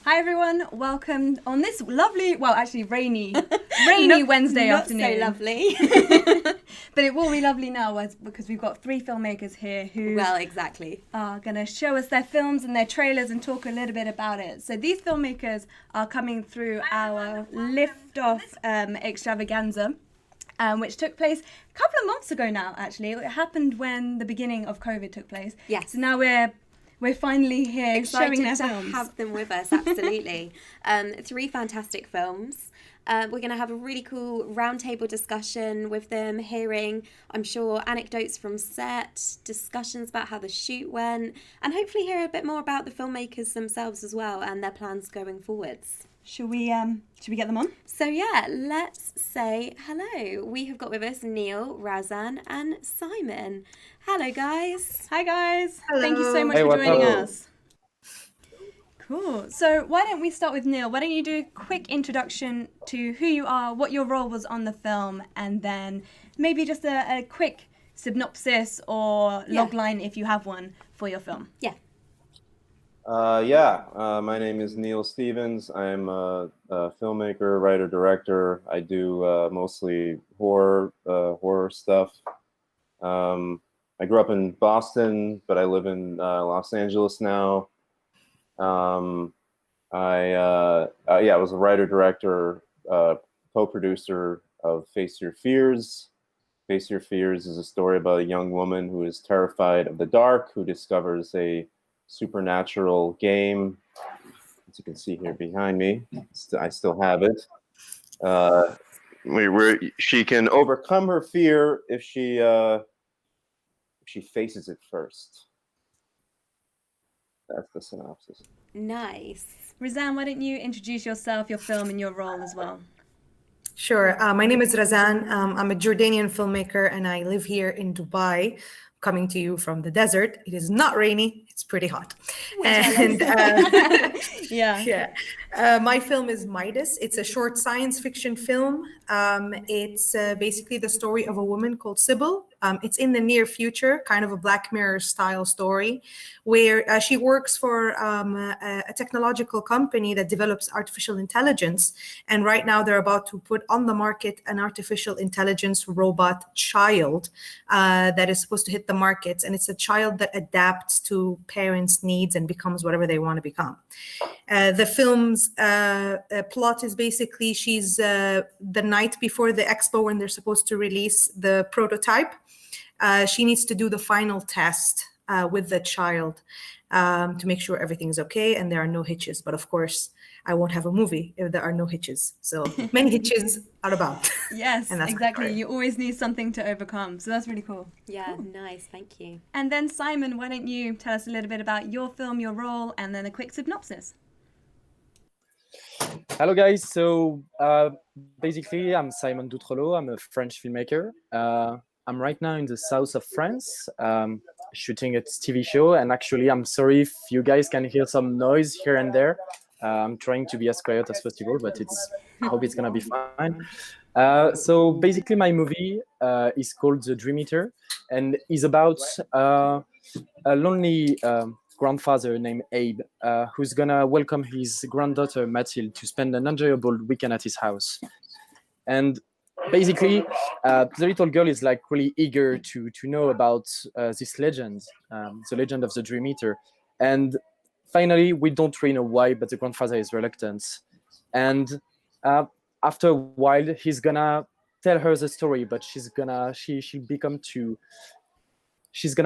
Hi everyone, welcome on this lovely, well actually rainy Wednesday afternoon. Not so lovely. But it will be lovely now because we've got three filmmakers here who exactly. are going to show us their films and their trailers and talk a little bit about it. So these filmmakers are coming through our Lift-Off Extravaganza, which took place a couple of months ago now actually. It happened when the beginning of COVID took place. Yes. So now we're finally here Excited showing their to films. have them with us, absolutely. Three fantastic films. We're going to have a really cool roundtable discussion with them, hearing, I'm sure, anecdotes from set, discussions about how the shoot went, and hopefully hear a bit more about the filmmakers themselves as well and their plans going forwards. Should we get them on? So yeah, let's say hello. We have got with us Neil, Razan, and Simon. Hello, guys. Hi, guys. Hello. Thank you so much for joining us. Cool. So why don't we start with Neil? Why don't you do a quick introduction to who you are, what your role was on the film, and then maybe just a quick synopsis or logline, if you have one, for your film. Yeah. My name is Neil Stevens. I'm a filmmaker, writer, director. I do mostly horror stuff. I grew up in Boston, but I live in Los Angeles now. I was a writer, director, co-producer of Face Your Fears. Face Your Fears is a story about a young woman who is terrified of the dark, who discovers a supernatural game, as you can see here behind me. I still have it. Where she can overcome her fear if she faces it first. That's the synopsis. Nice. Razan, why don't you introduce yourself, your film, and your role as well? Sure. My name is Razan. I'm a Jordanian filmmaker and I live here in Dubai, coming to you from the desert. It is not rainy, it's pretty hot. And my film is MIDAS. It's a short science fiction film. It's basically the story of a woman called Cybele. It's in the near future, kind of a Black Mirror style story, where she works for a technological company that develops artificial intelligence. And right now they're about to put on the market an artificial intelligence robot child that is supposed to hit the markets. And it's a child that adapts to parents' needs and becomes whatever they want to become. The film's plot is basically she's the night before the expo when they're supposed to release the prototype. She needs to do the final test with the child to make sure everything's okay and there are no hitches. But of course, I won't have a movie if there are no hitches. So many hitches are about. Yes, exactly. You always need something to overcome. So that's really cool. Yeah, cool. Nice. Thank you. And then Simon, why don't you tell us a little bit about your film, your role, and then a quick synopsis. Hello guys, so basically I'm Simon Doutreleau. I'm a French filmmaker. I'm right now in the south of France shooting a TV show, and actually I'm sorry if you guys can hear some noise here and there. I'm trying to be as quiet as possible, but I hope it's gonna be fine. So basically my movie is called The Dream Eater and is about a lonely grandfather named Abe, who's gonna welcome his granddaughter Mathilde to spend an enjoyable weekend at his house. And basically, the little girl is like really eager to know about this legend, the legend of the Dream Eater. And finally, we don't really know why, but the grandfather is reluctant. And after a while, he's gonna tell her the story, but she's gonna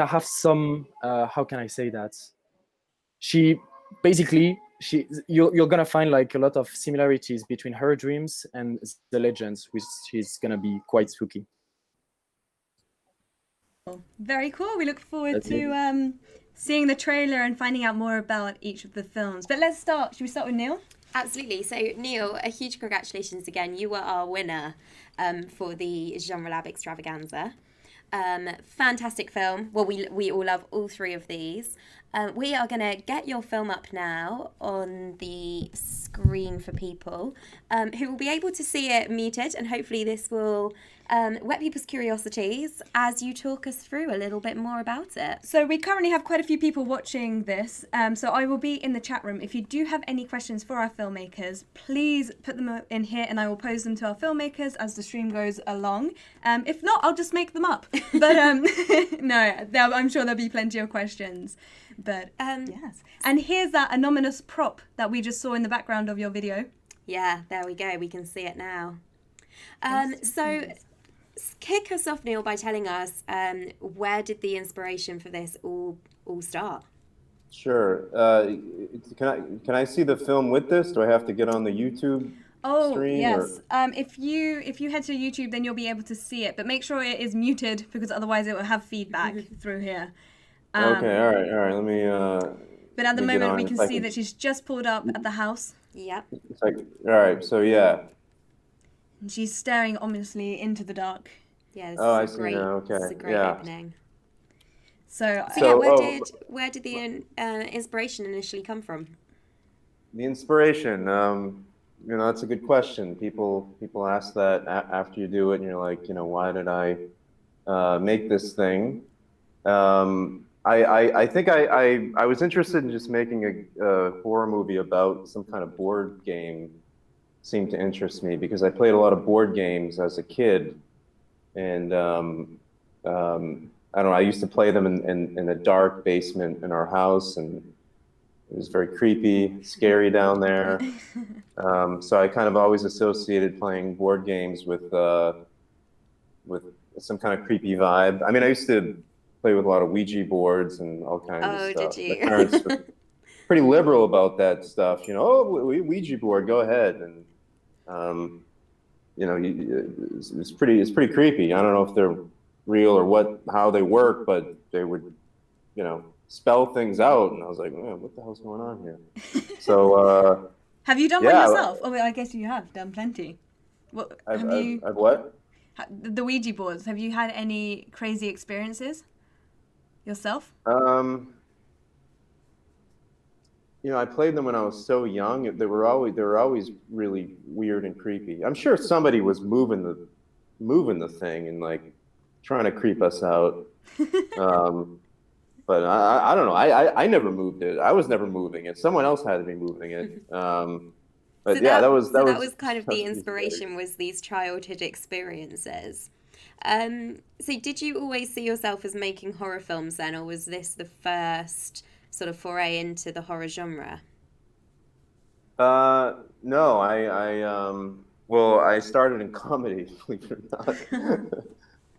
have some how can I say that? You're gonna find like a lot of similarities between her dreams and the legends, which is gonna be quite spooky. Very cool. We look forward to seeing the trailer and finding out more about each of the films. But let's start. Should we start with Neil? Absolutely. So Neil, a huge congratulations again. You were our winner for the Genre Lab Extravaganza. Fantastic film. Well, we all love all three of these. We are going to get your film up now on the screen for people who will be able to see it muted, and hopefully this will whet people's curiosities as you talk us through a little bit more about it. So we currently have quite a few people watching this, so I will be in the chat room. If you do have any questions for our filmmakers, please put them in here and I will pose them to our filmmakers as the stream goes along. If not, I'll just make them up. But no, I'm sure there'll be plenty of questions. But yes. And here's that anonymous prop that we just saw in the background of your video. Yeah, there we go. We can see it now. So kick us off, Neil, by telling us where did the inspiration for this all start? Sure. Can I see the film with this? Do I have to get on the YouTube stream? Yes. If you head to YouTube, then you'll be able to see it. But make sure it is muted because otherwise it will have feedback through here. Okay. All right. Let me. But at the moment, we can see that she's just pulled up at the house. Yep. It's like, all right. So yeah. And she's staring ominously into the dark. Yeah. I see now. Okay. This is a great opening. So yeah, where did the inspiration initially come from? The inspiration, that's a good question. People ask that after you do it, and you're like, why did I make this thing? I think I was interested in just making a horror movie about some kind of board game. Seemed to interest me because I played a lot of board games as a kid, and I don't know. I used to play them in a dark basement in our house, and it was very creepy, scary down there. So I kind of always associated playing board games with some kind of creepy vibe. I mean, I used to play with a lot of Ouija boards and all kinds of stuff. Did you? My parents were pretty liberal about that stuff. Ouija board, go ahead. And it's pretty creepy. I don't know if they're real or how they work, but they would, spell things out, and I was like, man, what the hell's going on here? So have you done one yourself? Oh, I guess you have done plenty. What I've what? The Ouija boards. Have you had any crazy experiences yourself? I played them when I was so young. They were always really weird and creepy. I'm sure somebody was moving the thing and like trying to creep us out. But I don't know. I never moved it. I was never moving it. Someone else had to be moving it. But that was kind of the inspiration, was these childhood experiences. So did you always see yourself as making horror films then, or was this the first sort of foray into the horror genre? No, I started in comedy, believe it or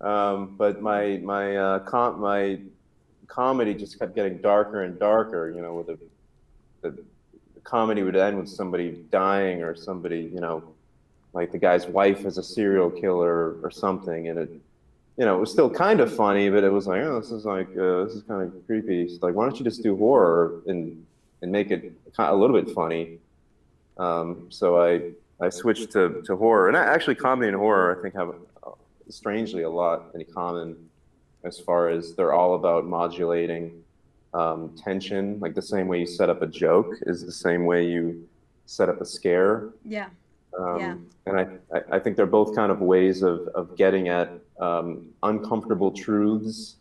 not. But my comedy just kept getting darker and darker. With the comedy would end with somebody dying, or somebody, like the guy's wife is a serial killer or something, and it was still kind of funny, but it was like, this is kind of creepy. It's like, why don't you just do horror and make it a little bit funny? So I switched to horror, and actually comedy and horror I think have strangely a lot in common, as far as they're all about modulating tension. Like the same way you set up a joke is the same way you set up a scare. Yeah. And I think they're both kind of ways of getting at uncomfortable truths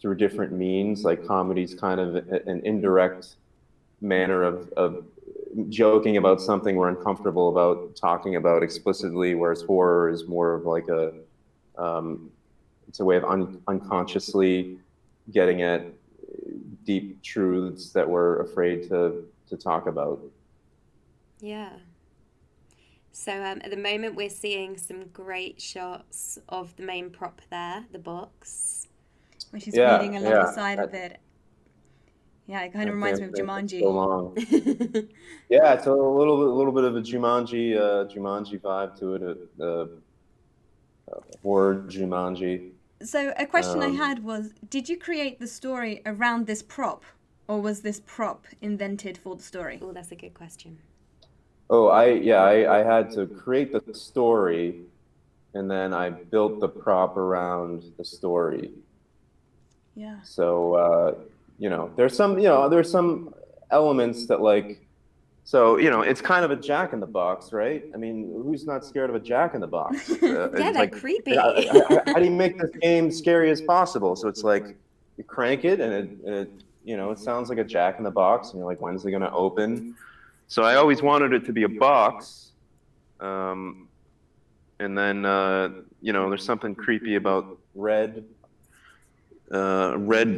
through different means. Like comedy's kind of an indirect manner of joking about something we're uncomfortable about talking about explicitly, whereas horror is more of like it's a way of unconsciously getting at deep truths that we're afraid to talk about. Yeah. So at the moment we're seeing some great shots of the main prop there, the box. When she's reading along the side of it. Yeah, it kind of reminds me of Jumanji. So long. Yeah, it's a little bit of a Jumanji vibe to it, horror Jumanji. So a question I had was, did you create the story around this prop, or was this prop invented for the story? Oh, that's a good question. Oh, I had to create the story, and then I built the prop around the story. Yeah. So there's some elements that like So, you know, it's kind of a Jack in the Box, right? I mean, who's not scared of a Jack in the Box? Yeah, they're like, creepy. how do you make this game scary as possible? So it's like you crank it and it you know, it sounds like a Jack in the Box, and you're like, when's it going to open? So I always wanted it to be a box. And then, you know, there's something creepy about red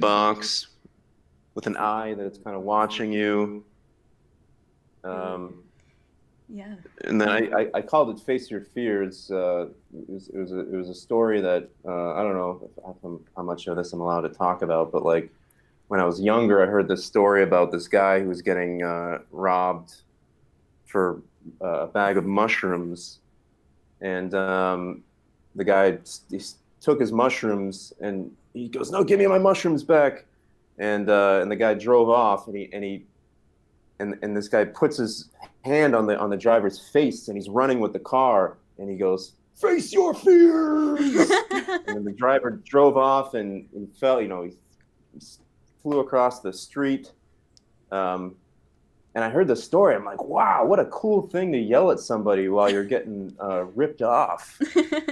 box with an eye that's kind of watching you. Yeah. And then I called it Face Your Fears. It was a story that I don't know how much of this I'm allowed to talk about, but like when I was younger, I heard this story about this guy who was getting robbed for a bag of mushrooms, and the guy he took his mushrooms and he goes, "No, give me my mushrooms back," and the guy drove off, and this guy puts his hand on the driver's face, and he's running with the car, and he goes, "Face your fears," and then the driver drove off and he fell, you know, he flew across the street. And I heard the story. I'm like, wow, what a cool thing to yell at somebody while you're getting ripped off.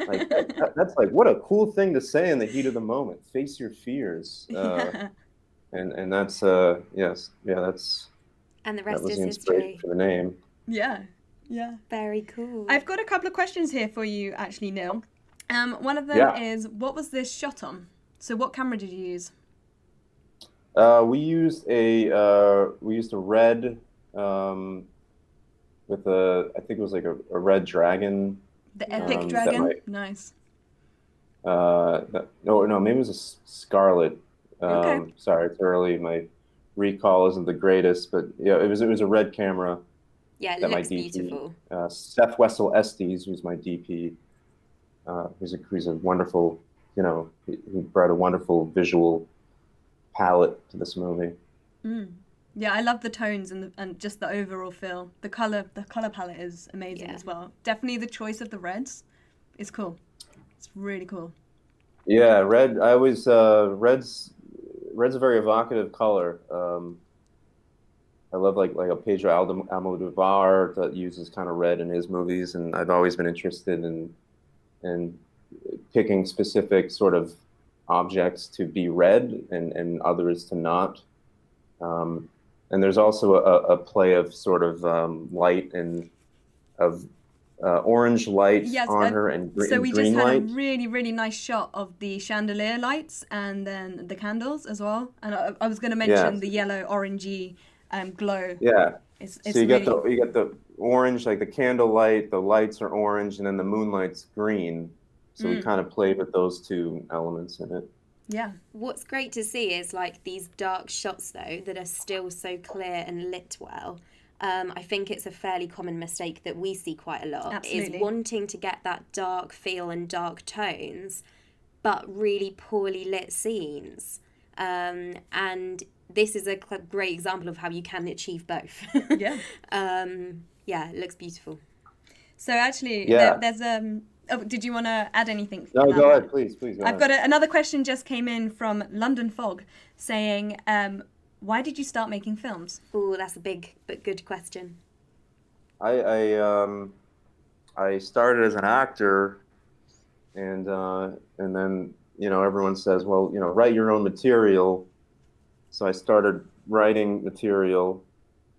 Like that's like, what a cool thing to say in the heat of the moment. Face your fears. And that's yes, yeah, that's. And the rest is history for the name. Yeah, yeah. Very cool. I've got a couple of questions here for you, actually, Neil. One of them is, what was this shot on? So, what camera did you use? We used a red with I think it was like a red dragon. The epic dragon. Nice. No, maybe it was a scarlet. Okay. Sorry, it's early. My recall isn't the greatest, but yeah, it was a red camera. Yeah, it looks beautiful. Seth Wessel Estes, who's my DP, he's a wonderful, you know, he brought a wonderful visual palette to this movie. Yeah, I love the tones and just the overall feel. The color palette is amazing as well. Definitely the choice of the reds is cool. It's really cool. Yeah, red. I always red's a very evocative color. I love like a Pedro Almodovar that uses kind of red in his movies, and I've always been interested in picking specific sort of objects to be red and others to not. And there's also a play of sort of light and of orange light on her and green light. So we just had a really, really nice shot of the chandelier lights and then the candles as well. And I was going to mention the yellow orangey glow. Yeah. It's so you get the orange, like the candle light, the lights are orange, and then the moonlight's green. So we kind of played with those two elements in it. Yeah. What's great to see is like these dark shots though that are still so clear and lit well. I think it's a fairly common mistake that we see quite a lot. Absolutely. Is wanting to get that dark feel and dark tones, but really poorly lit scenes. And this is a great example of how you can achieve both. Yeah. Yeah, it looks beautiful. So actually, there's Oh, did you want to add anything? No, go ahead, please. Go I've got another question just came in from London Fog saying, why did you start making films? Oh, that's a big but good question. I started as an actor, and then, you know, everyone says, well, you know, write your own material. So I started writing material,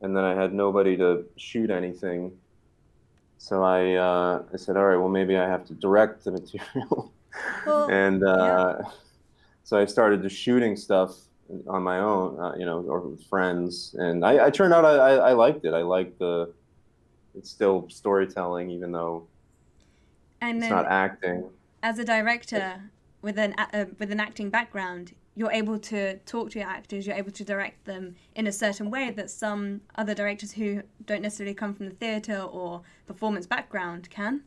and then I had nobody to shoot anything. So I said, all right, well, maybe I have to direct the material. Well, and so I started just shooting stuff on my own, you know, or with friends. And I turned out I liked it. I liked it's still storytelling, even though it's not acting. As a director with an acting background, you're able to talk to your actors, you're able to direct them in a certain way that some other directors who don't necessarily come from the theatre or performance background can.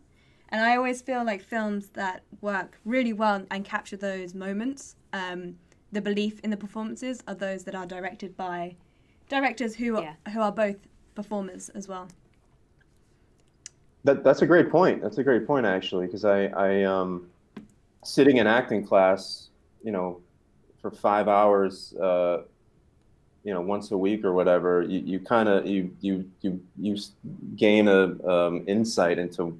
And I always feel like films that work really well and capture those moments, the belief in the performances, are those that are directed by directors who are both performers as well. That's a great point. That's a great point, actually, because I sitting in acting class, you know, for 5 hours, once a week or whatever, you kind of gain a insight into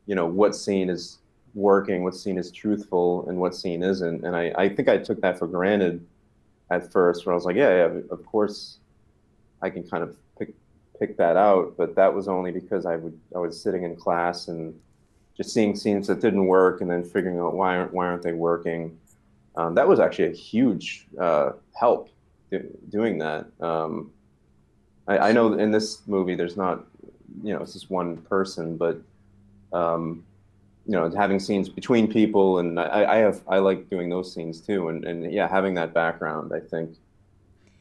what scene is working, what scene is truthful, and what scene isn't. And I think I took that for granted at first, where I was like, yeah, of course I can kind of pick that out. But that was only because I was sitting in class and just seeing scenes that didn't work, and then figuring out why aren't they working. That was actually a huge help doing that. I know in this movie there's not, it's just one person, but having scenes between people, and I like doing those scenes too, and yeah, having that background, I think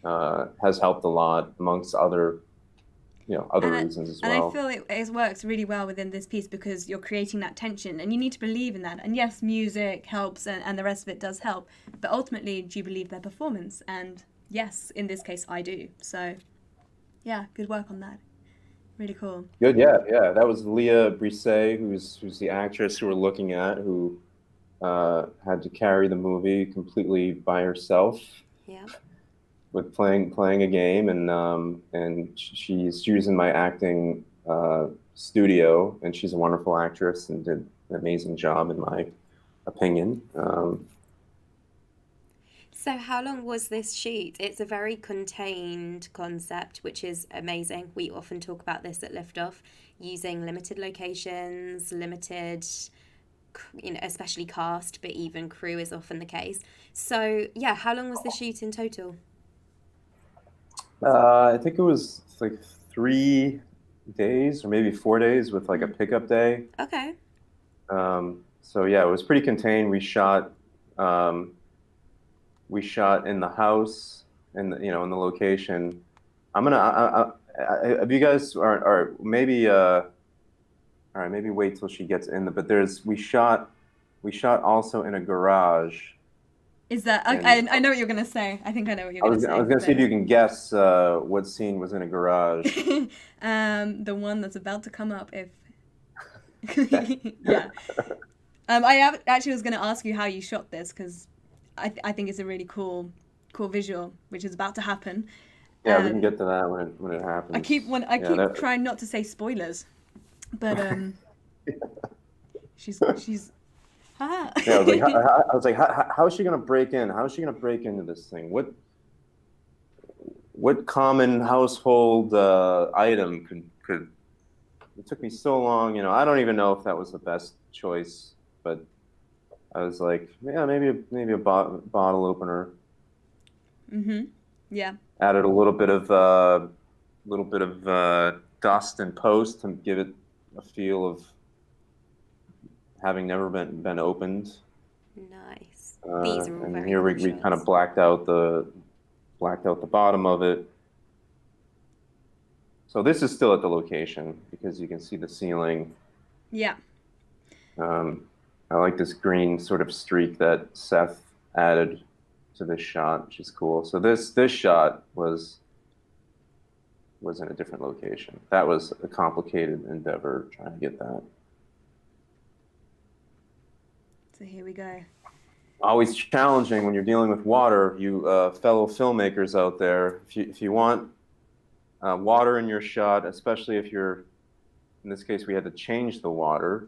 has helped a lot, amongst other reasons as well. And I feel it works really well within this piece because you're creating that tension, and you need to believe in that. And yes, music helps, and the rest of it does help, but ultimately, do you believe their performance? And yes, in this case, I do. So yeah, good work on that. Really cool. Good, yeah. That was Leah Brisset, who's the actress who we're looking at, who had to carry the movie completely by herself. Yeah. With playing a game, and she's in my acting studio, and she's a wonderful actress and did an amazing job in my opinion. So how long was this shoot? It's a very contained concept, which is amazing. We often talk about this at Lift-Off, using limited locations, limited, especially cast, but even crew is often the case. So yeah, how long was the shoot in total? I think it was like 3 days or maybe 4 days with like a pickup day. Okay. So yeah, it was pretty contained. We shot in the house, in the location. I'm gonna if you guys are maybe all right, maybe wait till she gets in but we shot also in a garage. Is that I know what you're gonna say. I think I know what you're gonna say. I was gonna see if you can guess what scene was in a garage. The one that's about to come up. If yeah, I actually was gonna ask you how you shot this, because I think it's a really cool visual, which is about to happen. Yeah, we can get to that when it happens. I keep trying not to say spoilers, but she's. Yeah, I was like, how is she gonna break in? How is she gonna break into this thing? What common household item could? It took me so long. I don't even know if that was the best choice, but I was like, yeah, maybe a bottle opener. Mhm. Yeah. Added a little bit of dust and post to give it a feel of having never been opened. Nice. These are all and very here we kind of blacked out the bottom of it. So this is still at the location because you can see the ceiling. Yeah. I like this green sort of streak that Seth added to this shot, which is cool. So this shot was in a different location. That was a complicated endeavor trying to get that. So here we go. Always challenging when you're dealing with water. You fellow filmmakers out there, if you want water in your shot, especially if you're, in this case, we had to change the water.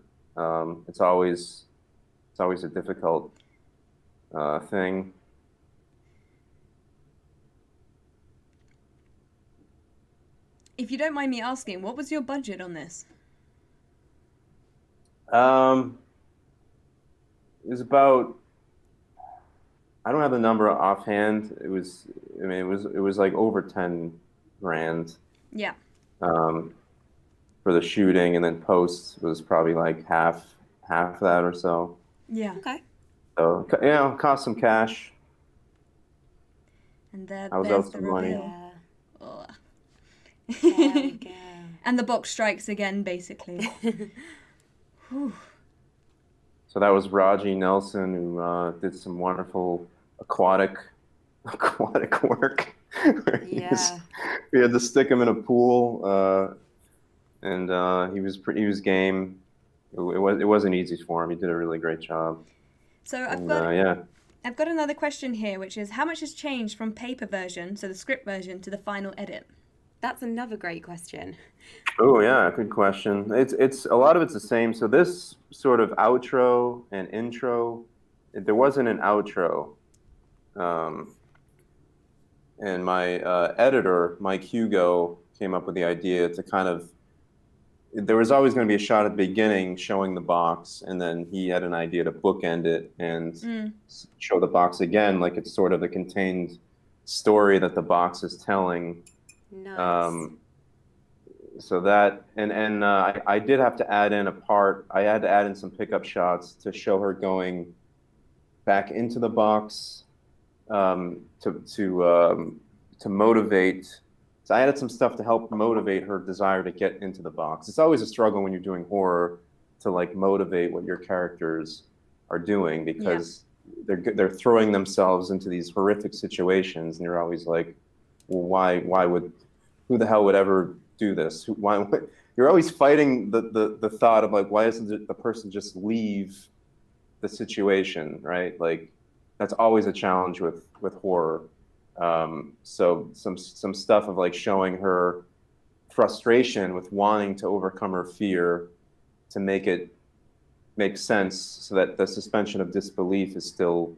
It's always a difficult thing. If you don't mind me asking, what was your budget on this? It was about, I don't have the number offhand. It was like over 10 grand. Yeah. For the shooting, and then post was probably like half that or so. Yeah. Okay. So cost some cash. And there's out the some money. reveal. Oh. There we go. And the box strikes again, basically. So that was Raji Nelson, who did some wonderful aquatic work. Yeah. We had to stick him in a pool, and he was game. It wasn't easy for him. He did a really great job. So I've got I've got another question here, which is how much has changed from paper version, so the script version, to the final edit? That's another great question. Oh yeah, good question. It's a lot of it's the same. So this sort of outro and intro, there wasn't an outro, and my editor, Mike Hugo, came up with the idea to kind of. There was always going to be a shot at the beginning showing the box, and then he had an idea to bookend it and show the box again, like it's sort of a contained story that the box is telling. Nice. So that and I did have to add in a part. I had to add in some pickup shots to show her going back into the box to motivate. So I added some stuff to help motivate her desire to get into the box. It's always a struggle when you're doing horror to like motivate what your characters are doing, because they're throwing themselves into these horrific situations, and you're always like, well, who the hell would ever do this? You're always fighting the thought of like, why doesn't the person just leave the situation, right? Like that's always a challenge with horror. So some stuff of like showing her frustration with wanting to overcome her fear to make it make sense, so that the suspension of disbelief is still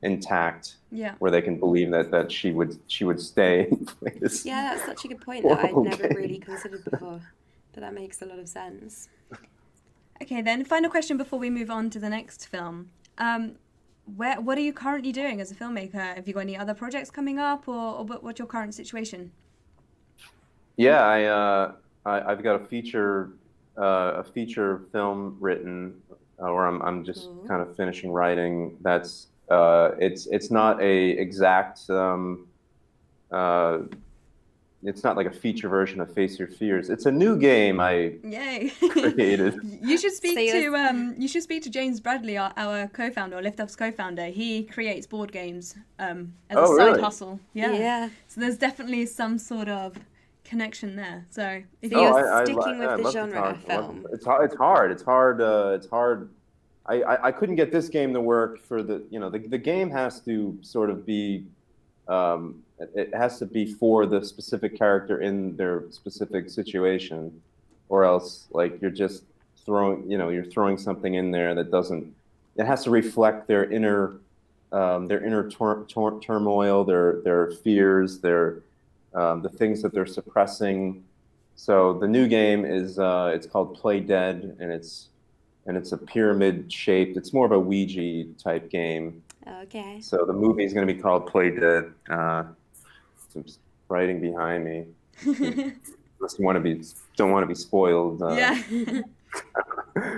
intact, where they can believe that she would stay in place. Yeah, that's such a good point that I'd never really considered before, but that makes a lot of sense. Okay, then final question before we move on to the next film. What are you currently doing as a filmmaker? Have you got any other projects coming up, or what's your current situation? Yeah, I've got a feature film written, or I'm just kind of finishing writing. That's it's not a exact it's not like a feature version of Face Your Fears. It's a new game I created. You should speak to James Bradley, our co-founder, or Lift-Off's co-founder. He creates board games as a side hustle. Yeah. So there's definitely some sort of connection there. So if you're sticking with the genre of film. It's hard. I couldn't get this game to work for the game has to sort of be it has to be for the specific character in their specific situation, or else like you're just throwing something in there that doesn't. It has to reflect their inner turmoil, their fears, the things that they're suppressing. So the new game is it's called Play Dead, and it's a pyramid shaped. It's more of a Ouija type game. Okay. So the movie is going to be called Play Dead. Some writing behind me. Don't want to be spoiled.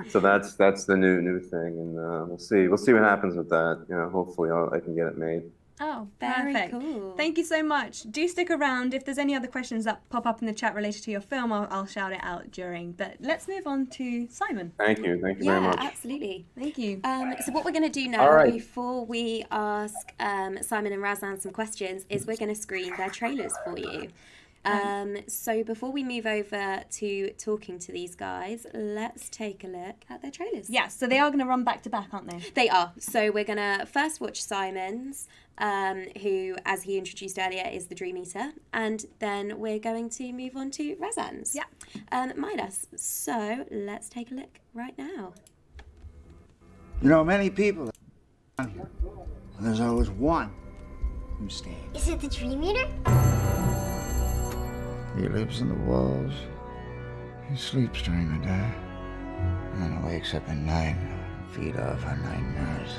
So that's the new thing, and we'll see what happens with that. Hopefully I can get it made. Oh, very perfect. Cool. Thank you so much. Do stick around. If there's any other questions that pop up in the chat related to your film, I'll shout it out during. But let's move on to Simon. Thank you very much. Yeah, absolutely. Thank you. So what we're going to do now, before we ask Simon and Razan some questions, is we're going to screen their trailers for you. So before we move over to talking to these guys, let's take a look at their trailers. Yeah, so they are going to run back to back, aren't they? They are. So we're going to first watch Simon's, who, as he introduced earlier, is the Dream Eater. And then we're going to move on to Razan's. Yeah. MIDAS. So let's take a look right now. Many people are here. There's always one who stays. Is it the Dream Eater? He lives in the walls. He sleeps during the day. And then wakes up at night and feed off our nightmares.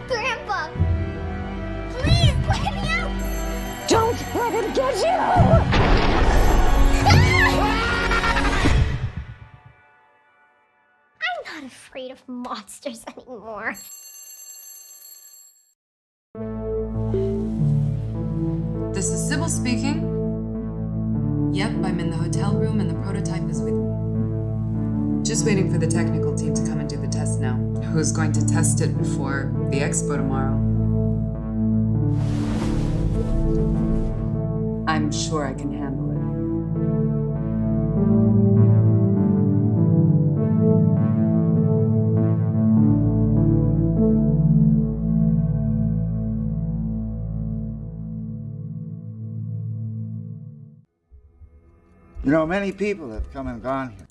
Grandpa! Please, let me out! Don't let him get you! I'm not afraid of monsters anymore. This is Cybele speaking. Yep, I'm in the hotel room and the prototype is with me. Just waiting for the technical team to come and do the test now. Who's going to test it before the expo tomorrow? I'm sure I can handle it. You know, many people have come and gone here.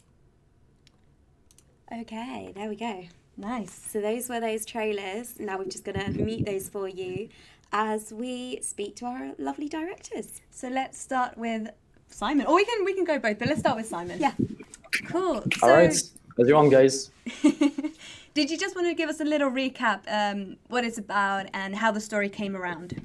Okay, there we go. Nice. So those were those trailers. Now we're just going to mute those for you as we speak to our lovely directors. So let's start with Simon. Or we can go both, but let's start with Simon. Yeah. Cool. All right, as you want, guys. Did you just want to give us a little recap what it's about and how the story came around?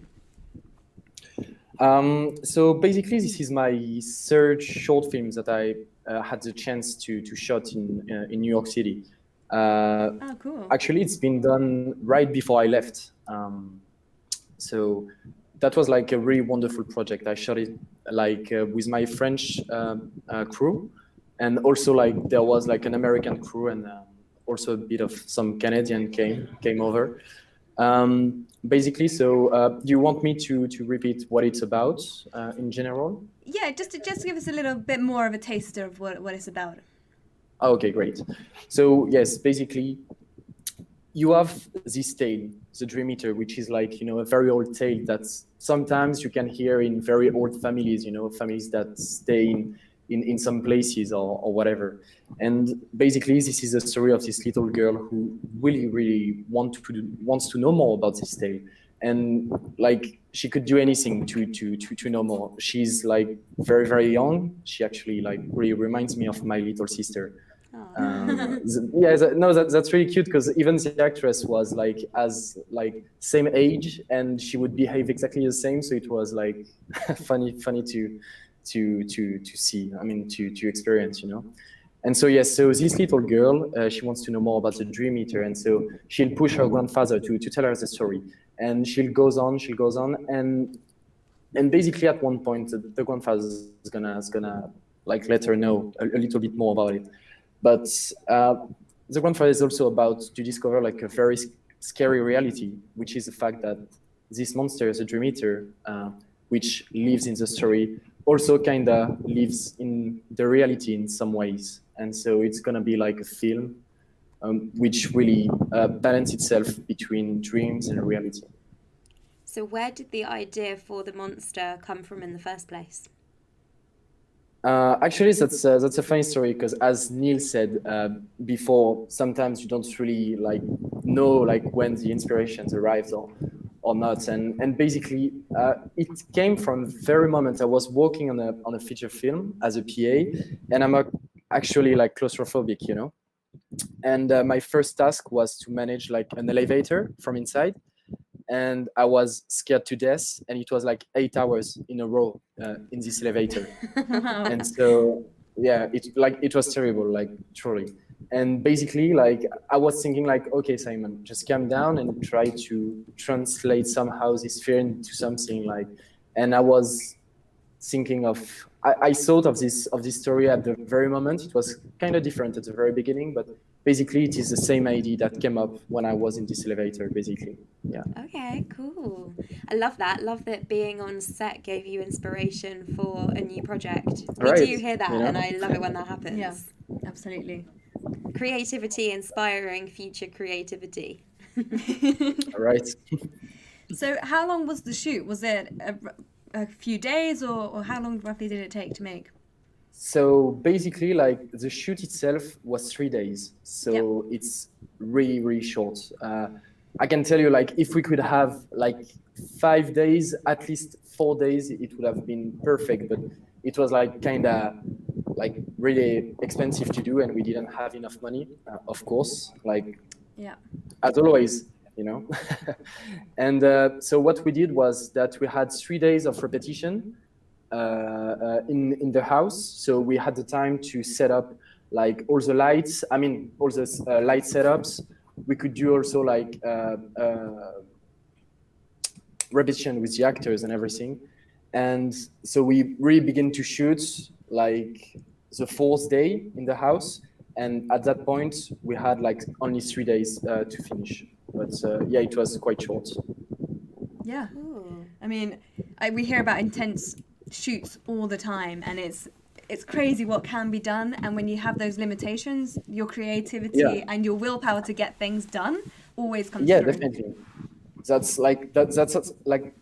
So basically, this is my third short film that I had the chance to shot in New York City. Oh, cool. Actually, it's been done right before I left. So that was like a really wonderful project. I shot it like with my French crew, and also like there was like an American crew and also a bit of some Canadian came over. Basically, so do you want me to repeat what it's about in general? Yeah, just give us a little bit more of a taster of what it's about. Okay, great. So yes, basically, you have this tale, the Dream Eater, which is like, you know, a very old tale that sometimes you can hear in very old families, you know, families that stay in some places or whatever. And basically, this is a story of this little girl who really wants to know more about this tale. And like, she could do anything to know more. She's like very young. She actually like really reminds me of my little sister. That's really cute because even the actress was like as like same age and she would behave exactly the same. So it was like funny to see. I mean to experience, you know. And so yes, so this little girl, she wants to know more about the Dream Eater, and so she'll push her grandfather to tell her the story. And she goes on, and basically at one point the grandfather is gonna like let her know a little bit more about it. But the grandfather is also about to discover like a very scary reality, which is the fact that this monster, the Dream Eater, which lives in the story, also kinda lives in the reality in some ways. And so it's gonna be like a film which really balance itself between dreams and reality. So where did the idea for the monster come from in the first place? Actually, that's a funny story because, as Neil said before, sometimes you don't really like know like when the inspirations arrives or not, and basically it came from the very moment I was working on a feature film as a PA, and I'm actually like claustrophobic, you know. And my first task was to manage like an elevator from inside, and I was scared to death, and it was like 8 hours in a row in this elevator. And so yeah, it was terrible, like truly. And basically like I was thinking like, okay, Simon, just calm down and try to translate somehow this fear into something like, and I was thinking of I thought of this story at the very moment. It was kind of different at the very beginning, but basically it is the same idea that came up when I was in this elevator, basically. Yeah. Okay, cool. I love that. Love that being on set gave you inspiration for a new project. We Right, do hear that, you know? and I love it when that happens. Yeah, absolutely. Creativity inspiring future creativity. All right. So how long was the shoot? Was it a few days or how long roughly did it take to make? So basically, like the shoot itself was 3 days. So Yep. it's really short. I can tell you, like, if we could have like 5 days, at least 4 days, it would have been perfect. But it was like kind of like really expensive to do, and we didn't have enough money, of course, like Yeah. as always, you know. And so what we did was that we had 3 days of repetition in the house. So we had the time to set up like all the lights. I mean, all the light setups. We could do also like repetition with the actors and everything. And so we really began to shoot like the 4th day in the house. And at that point, we had like only 3 days to finish. But yeah, it was quite short. Yeah. Ooh. I mean, we hear about intense shoots all the time, and it's crazy what can be done. And when you have those limitations, your creativity Yeah. and your willpower to get things done always comes Yeah, through. definitely. That's like that's like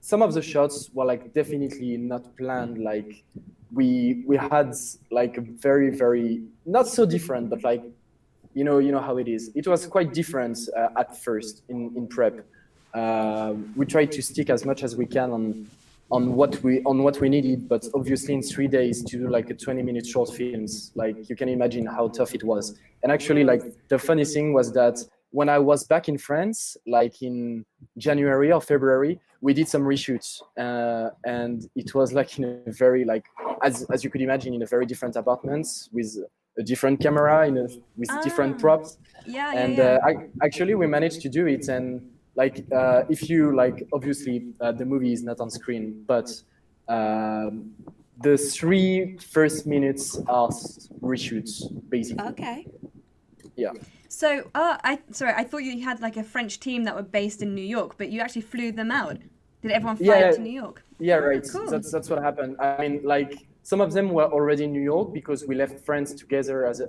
some of the shots were like definitely not planned like we had like a very, very, not so different, but like, you know how it is. It was quite different at first in prep. We tried to stick as much as we can on what we needed, but obviously in 3 days to do like a 20-minute short films, like you can imagine how tough it was. And actually, like the funny thing was that when I was back in France, like in January or February, we did some reshoots, and it was like in a very, like, as you could imagine, in a very different apartments with a different camera, with different props. Actually, we managed to do it. And like, if you like, obviously the movie is not on screen, but the 3 first minutes are reshoots, basically. Okay. Yeah. So, I thought you had like a French team that were based in New York, but you actually flew them out. Did everyone fly out to New York? Yeah, right. Cool. That's what happened. I mean, like, some of them were already in New York because we left France together as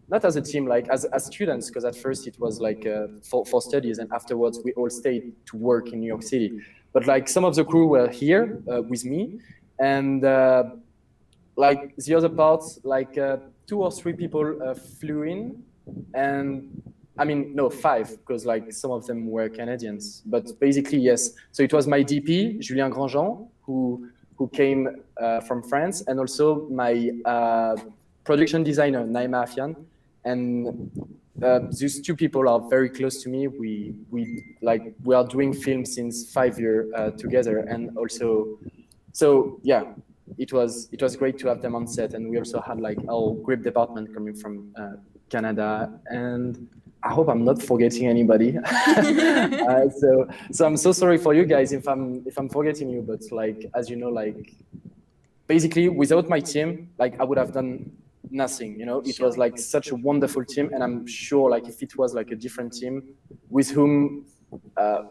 not as a team, like as students, because at first it was like for studies, and afterwards we all stayed to work in New York City. But like some of the crew were here with me, and like the other parts, like 2 or 3 people flew in, and I mean, no, 5, because like some of them were Canadians. But basically, yes. So it was my DP, Julien Grandjean, who came from France, and also my production designer, Naima Afian. And these 2 people are very close to me. We are doing film since 5 years together, and also, so yeah, it was great to have them on set. And we also had like our grip department coming from Canada, and I hope I'm not forgetting anybody. So I'm so sorry for you guys if I'm forgetting you, but like, as you know, like basically without my team, like I would have done nothing, you know. It was like such a wonderful team, and I'm sure like if it was like a different team with whom I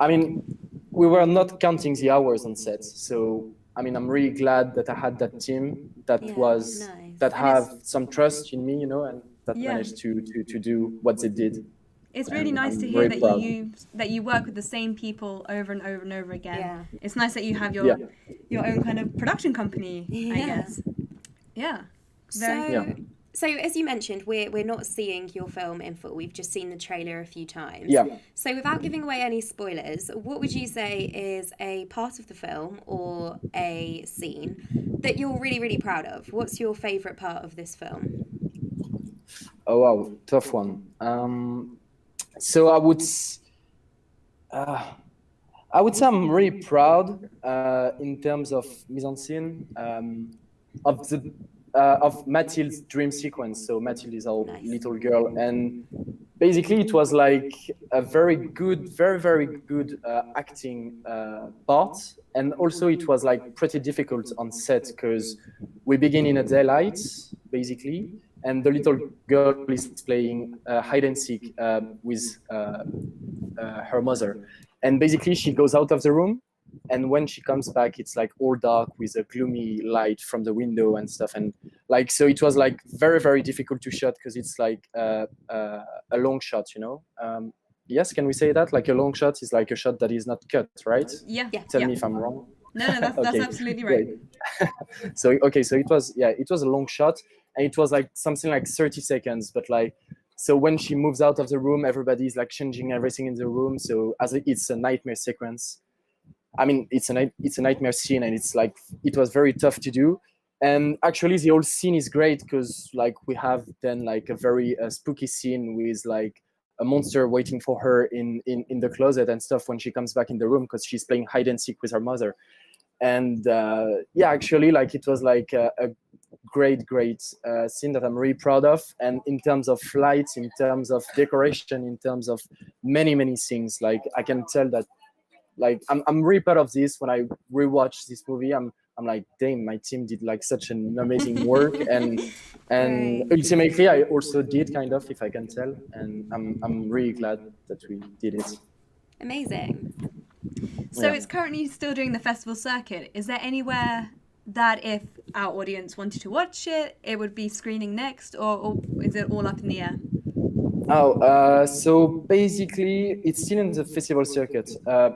mean, we were not counting the hours on set. So I mean, I'm really glad that I had that team that have some trust in me, you know, and that managed to do what they did. It's really nice to hear that you work with the same people over and over and over again. Yeah. It's nice that you have your own kind of production company, I guess. Yeah. So as you mentioned, we're not seeing your film in full. We've just seen the trailer a few times. Yeah. So without giving away any spoilers, what would you say is a part of the film or a scene that you're really, really proud of? What's your favourite part of this film? Oh wow, tough one. So I would say I'm really proud in terms of mise en scène of Mathilde's dream sequence. So Mathilde is our little girl, and basically it was like a very good, very, very good acting part. And also it was like pretty difficult on set because we begin in a daylight, basically, and the little girl is playing hide and seek with her mother. And basically she goes out of the room, and when she comes back, it's like all dark with a gloomy light from the window and stuff. And like, so it was like very, very difficult to shot because it's like a long shot, you know? Yes, can we say that? Like a long shot is like a shot that is not cut, right? Yeah. Tell me if I'm wrong. No, that's absolutely right. So it was a long shot, and it was like something like 30 seconds, but like, so when she moves out of the room, everybody's like changing everything in the room. So it's a nightmare sequence. I mean, it's a nightmare scene, and it's like, it was very tough to do. And actually the whole scene is great because like we have then like a very spooky scene with like a monster waiting for her in the closet and stuff when she comes back in the room because she's playing hide and seek with her mother. And actually like it was like a great scene that I'm really proud of. And in terms of lights, in terms of decoration, in terms of many things, like I can tell that like I'm really proud of this. When I rewatch this movie, I'm like, damn, my team did like such an amazing work, and ultimately I also did, kind of, if I can tell, and I'm really glad that we did it. Amazing. So it's currently still doing the festival circuit. Is there anywhere that if our audience wanted to watch it, it would be screening next, or is it all up in the air? So basically it's still in the festival circuit,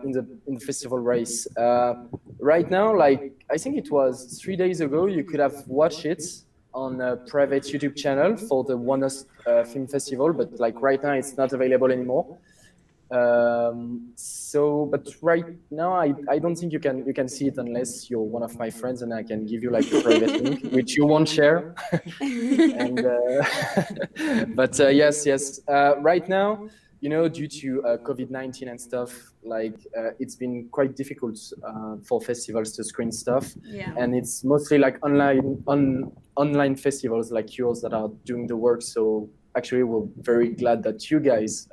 in the festival race. right now, like I think it was 3 days ago, you could have watched it on a private YouTube channel for the M1das Film Festival, but like right now it's not available anymore. But right now I don't think you can see it unless you're one of my friends, and I can give you like a private link which you won't share. And but yes, right now, you know, due to COVID-19 and stuff, like it's been quite difficult for festivals to screen stuff. Yeah. And it's mostly like online festivals like yours that are doing the work. So actually, we're very glad that you guys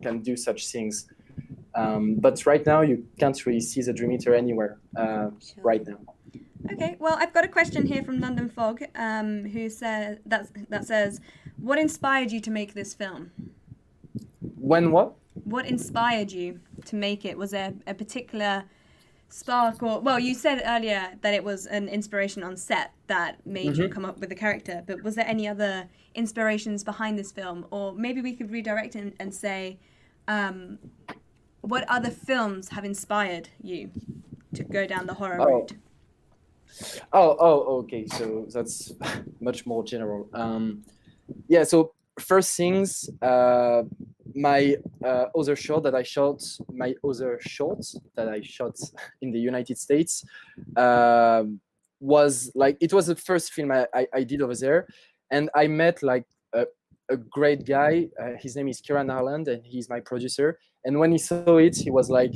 can do such things. But right now, you can't really see the Dream Eater anywhere right now. Okay, well, I've got a question here from London Fog, who says that says, "What inspired you to make this film?" When what? What inspired you to make it? Was there a particular spark, or well, you said earlier that it was an inspiration on set that made you come up with the character, but was there any other inspirations behind this film? Or maybe we could redirect it and say, what other films have inspired you to go down the horror route? Okay. So that's much more general. Yeah. So first things, my other short that I shot in the United States was like, it was the first film I did over there, and I met like a great guy. His name is Kieran Harland, and he's my producer. And when he saw it, he was like,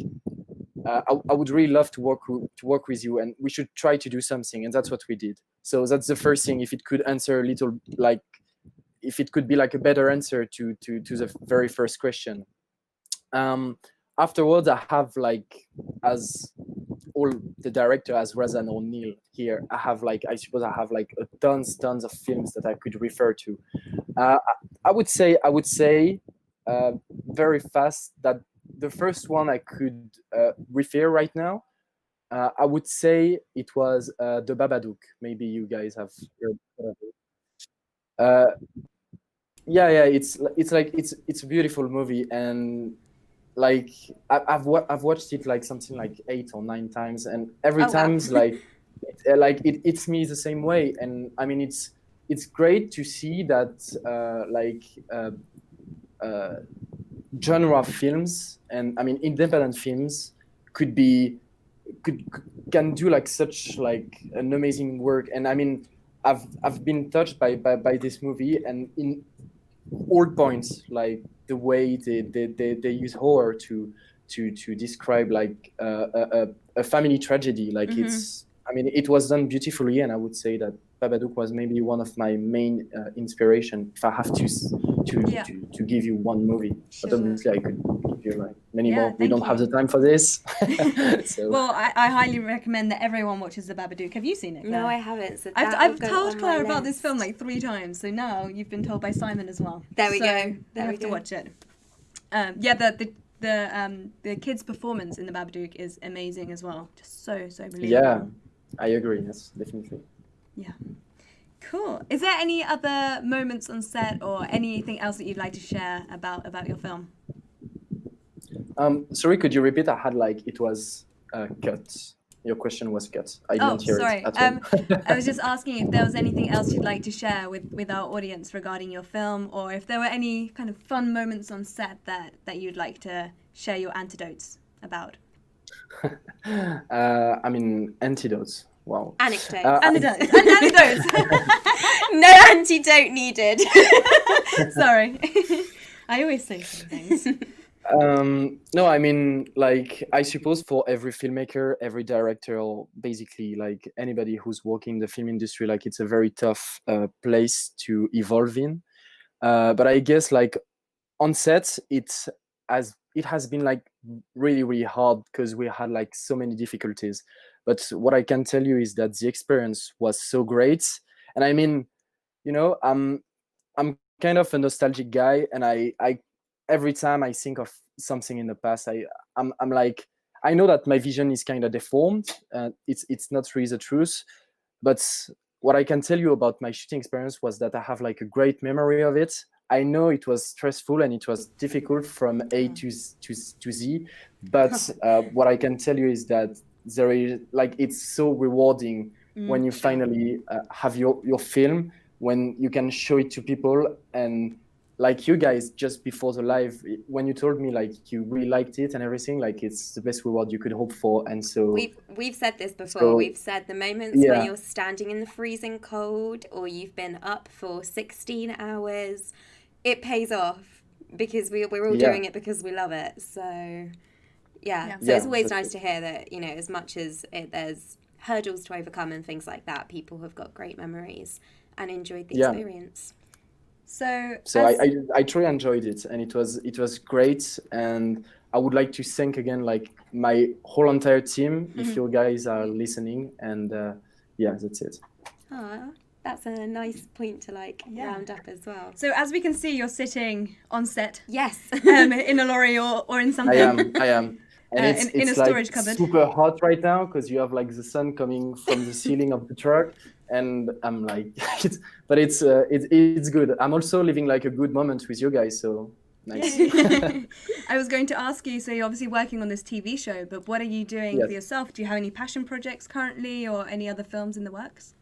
I would really love to work with you, and we should try to do something. And that's what we did. So that's the first thing. If it could answer a little, like, if it could be like a better answer to the very first question. Afterwards, I have like, as all the director, as Razan or Neil here, I have like tons of films that I could refer to. I would say very fast that the first one I could refer right now, I would say it was The Babadook. Maybe you guys have heard of it. It's a beautiful movie, and like I've watched it like something like 8 or 9 times, and every time's like it's me the same way. And I mean, it's great to see that genre films, and I mean independent films can do like such like an amazing work. And I mean, I've been touched by this movie, and in all points, like the way they use horror to describe like a family tragedy. Like it was done beautifully, and I would say that Babadook was maybe one of my main inspiration. If I have to give you one movie, but obviously I could give you like many more. We don't have the time for this. So. Well, I highly recommend that everyone watches The Babadook. Have you seen it, Claire? No, I haven't. So I've told Claire about this film like 3 times, so now you've been told by Simon as well. There we go. You have to watch it. The kids' performance in The Babadook is amazing as well. Just so believable. Yeah, I agree. Yes, definitely. Yeah. Cool. Is there any other moments on set or anything else that you'd like to share about your film? Sorry, could you repeat? I had like, it was cut. Your question was cut. I didn't hear it at all. I was just asking if there was anything else you'd like to share with our audience regarding your film, or if there were any kind of fun moments on set that you'd like to share your anecdotes about. I mean, antidotes. Wow. Anecdotes. Anecdotes. No antidote needed. Sorry. I always say some things. No, I mean, like, I suppose for every filmmaker, every director, or basically like anybody who's working in the film industry, like it's a very tough place to evolve in. But I guess like on set, it has been like really hard because we had like so many difficulties. But what I can tell you is that the experience was so great. And I mean, you know, I'm kind of a nostalgic guy, and I every time I think of something in the past, I'm like, I know that my vision is kind of deformed. It's not really the truth. But what I can tell you about my shooting experience was that I have like a great memory of it. I know it was stressful and it was difficult from A to Z. But what I can tell you is that there is like, it's so rewarding when you finally have your film, when you can show it to people. And like you guys, just before the live, when you told me like you really liked it and everything, like it's the best reward you could hope for. And so we've said this before. So, we've said the moments where you're standing in the freezing cold, or you've been up for 16 hours, it pays off, because we're all doing it because we love it. So so it's always nice to hear that, you know, as much as there's hurdles to overcome and things like that, people have got great memories and enjoyed the experience. So I truly enjoyed it, and it was great. And I would like to thank again like my whole entire team, if you guys are listening. And that's it. That's a nice point to round up as well. So as we can see, you're sitting on set. Yes. In a lorry or in something. I am. And it's in a storage cupboard. Super hot right now, because you have like the sun coming from the ceiling of the truck, and I'm like, but it's good. I'm also living like a good moment with you guys, so nice. I was going to ask you, so you're obviously working on this TV show, but what are you doing for yourself? Do you have any passion projects currently, or any other films in the works?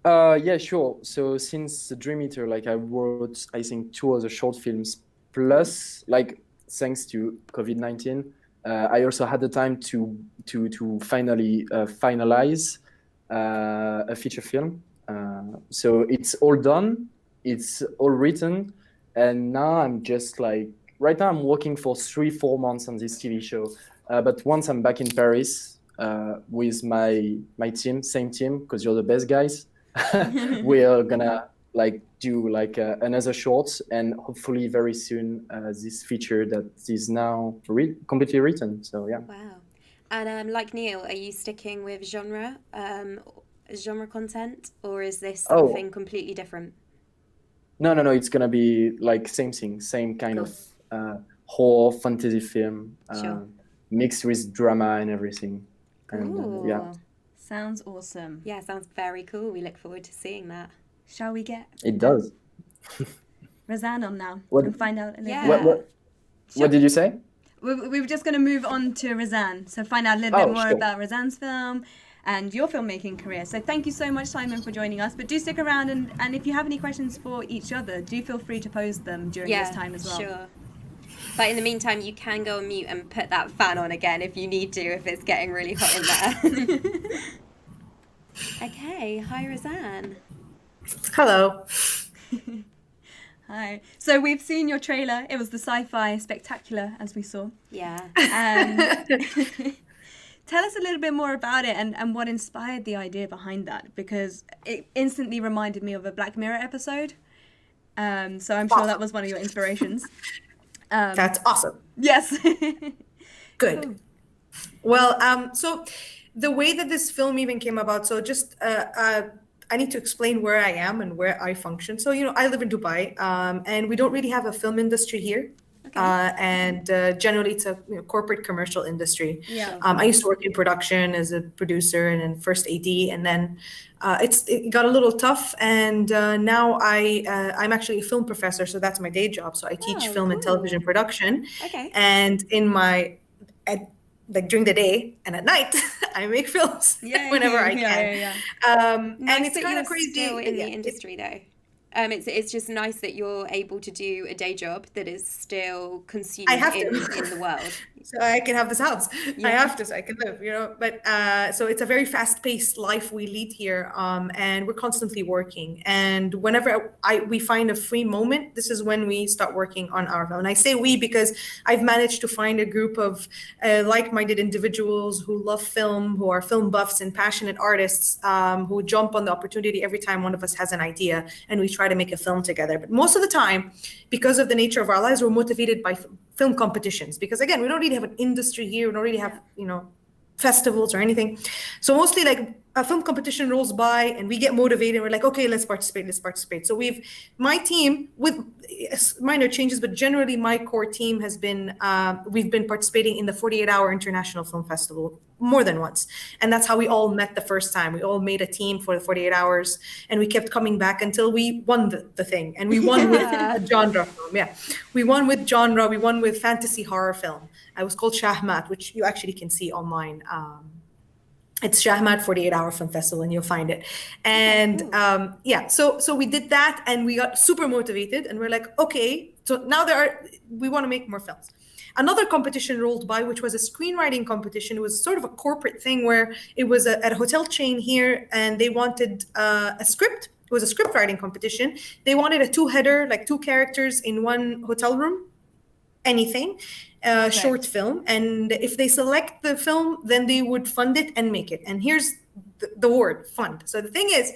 Yeah, sure. So since the Dream Eater, like I wrote, I think 2 other short films, plus like thanks to COVID-19. I also had the time to finally finalize a feature film. So it's all done, it's all written, and now I'm just like, right now I'm working for 3-4 months on this TV show. But once I'm back in Paris with my team, same team, because you're the best guys, we are gonna like do like another short, and hopefully very soon this feature that is now completely written. So yeah. Wow. And like Neil, are you sticking with genre content, or is this something completely different? No, it's gonna be like same thing, same kind of horror fantasy film, mixed with drama and everything. And Sounds awesome. Yeah, sounds very cool. We look forward to seeing that. Shall we get it does Razan on now and find out a little bit? What did you say? We were just going to move on to Razan, so find out a little bit more about Razan's film and your filmmaking career. So thank you so much, Simon, for joining us. But do stick around, and if you have any questions for each other, do feel free to pose them during this time as well. Sure. But in the meantime, you can go on mute and put that fan on again if you need to, if it's getting really hot in there. Okay, hi Razan. Hello. Hi. So we've seen your trailer. It was the sci-fi spectacular, as we saw. Yeah. Tell us a little bit more about it and what inspired the idea behind that, because it instantly reminded me of a Black Mirror episode. So I'm sure that was one of your inspirations. That's awesome. Yes. Good. Cool. Well, so the way that this film even came about, so just I need to explain where I am and where I function. So, I live in Dubai, and we don't really have a film industry here. Okay. And generally it's a corporate commercial industry. Yeah. I used to work in production as a producer and then first AD, and then it got a little tough. And now I'm actually a film professor, so that's my day job. So I teach film and television production. Okay. And during the day and at night, I make films whenever I can. Yeah. And it's kind of crazy still in the industry though. It's just nice that you're able to do a day job that is still consumed in the world. So I can have this house. Yeah. I have to, so I can live, But so it's a very fast-paced life we lead here, and we're constantly working. And whenever we find a free moment, this is when we start working on our film. And I say we because I've managed to find a group of like-minded individuals who love film, who are film buffs and passionate artists, who jump on the opportunity every time one of us has an idea, and we try to make a film together. But most of the time, because of the nature of our lives, we're motivated by film competitions, because again, we don't really have an industry here. We don't really have, festivals or anything. So mostly like a film competition rolls by and we get motivated. We're like, okay, let's participate. So my team, with minor changes, but generally my core team has been, we've been participating in the 48-hour International Film Festival more than once. And that's how we all met the first time. We all made a team for the 48 hours and we kept coming back until we won the thing. And we won with a genre film. Yeah. We won with fantasy horror film. I was called Shahmat, which you actually can see online. It's Shahmat 48 Hour Film Festival, and you'll find it. And so we did that, and we got super motivated, and we're like, okay, so now we want to make more films. Another competition rolled by, which was a screenwriting competition. It was sort of a corporate thing where it was at a hotel chain here, and they wanted a script. It was a script writing competition. They wanted a two-header, like 2 characters in one hotel room, anything. Short film, and if they select the film, then they would fund it and make it. And here's the word, fund. So the thing is,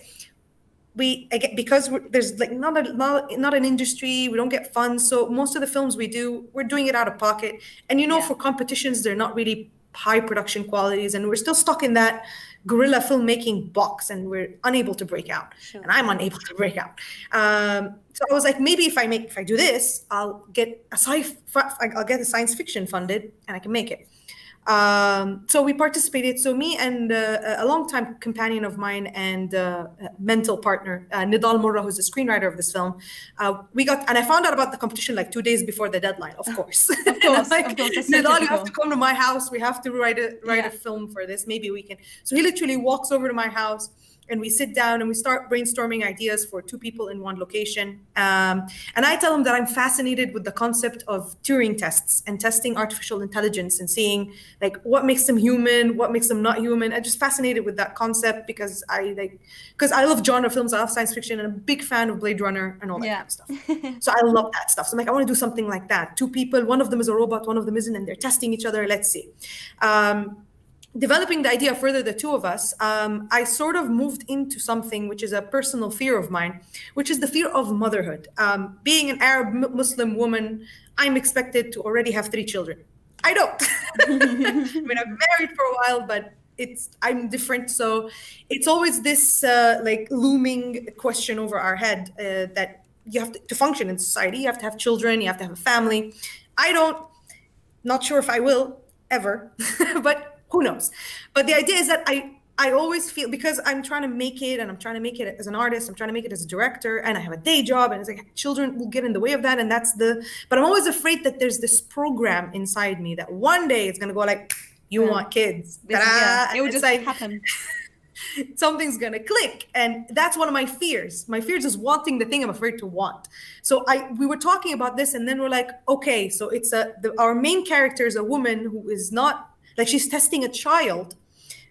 because there's like not an industry, we don't get funds, so most of the films we do, we're doing it out of pocket. And for competitions, they're not really high production qualities, and we're still stuck in that guerrilla filmmaking box, and we're unable to break out. Sure. And I'm unable to break out. So I was like, maybe if I do this, I'll get a science fiction funded, and I can make it. So we participated. So me and a longtime companion of mine and mental partner, Nidal Murra, who's the screenwriter of this film, and I found out about the competition like 2 days before the deadline, of course. Of course, Nidal, you have to come to my house. We have to write a film for this. Maybe we can. So he literally walks over to my house, and we sit down and we start brainstorming ideas for 2 people in one location. And I tell him that I'm fascinated with the concept of Turing tests and testing artificial intelligence and seeing like what makes them human, what makes them not human. I'm just fascinated with that concept because I love genre films, I love science fiction, and I'm a big fan of Blade Runner and all that kind of stuff. So I love that stuff. So I'm like, I want to do something like that. 2 people, one of them is a robot, one of them isn't, and they're testing each other. Let's see. Developing the idea further, the 2 of us, I sort of moved into something which is a personal fear of mine, which is the fear of motherhood. Being an Arab Muslim woman, I'm expected to already have 3 children. I don't. I mean, I've married for a while, but I'm different. So it's always this like looming question over our head that you have to function in society. You have to have children. You have to have a family. Not sure if I will ever, but who knows? But the idea is that I always feel, because I'm trying to make it, and I'm trying to make it as an artist, I'm trying to make it as a director, and I have a day job, and it's like children will get in the way of that, and but I'm always afraid that there's this program inside me that one day it's gonna go like, you want kids. It will just like happen. Something's gonna click, and that's one of my fears. My fears is wanting the thing I'm afraid to want. So we were talking about this, and then we're like, okay, so it's our main character is a woman who is not, like, she's testing a child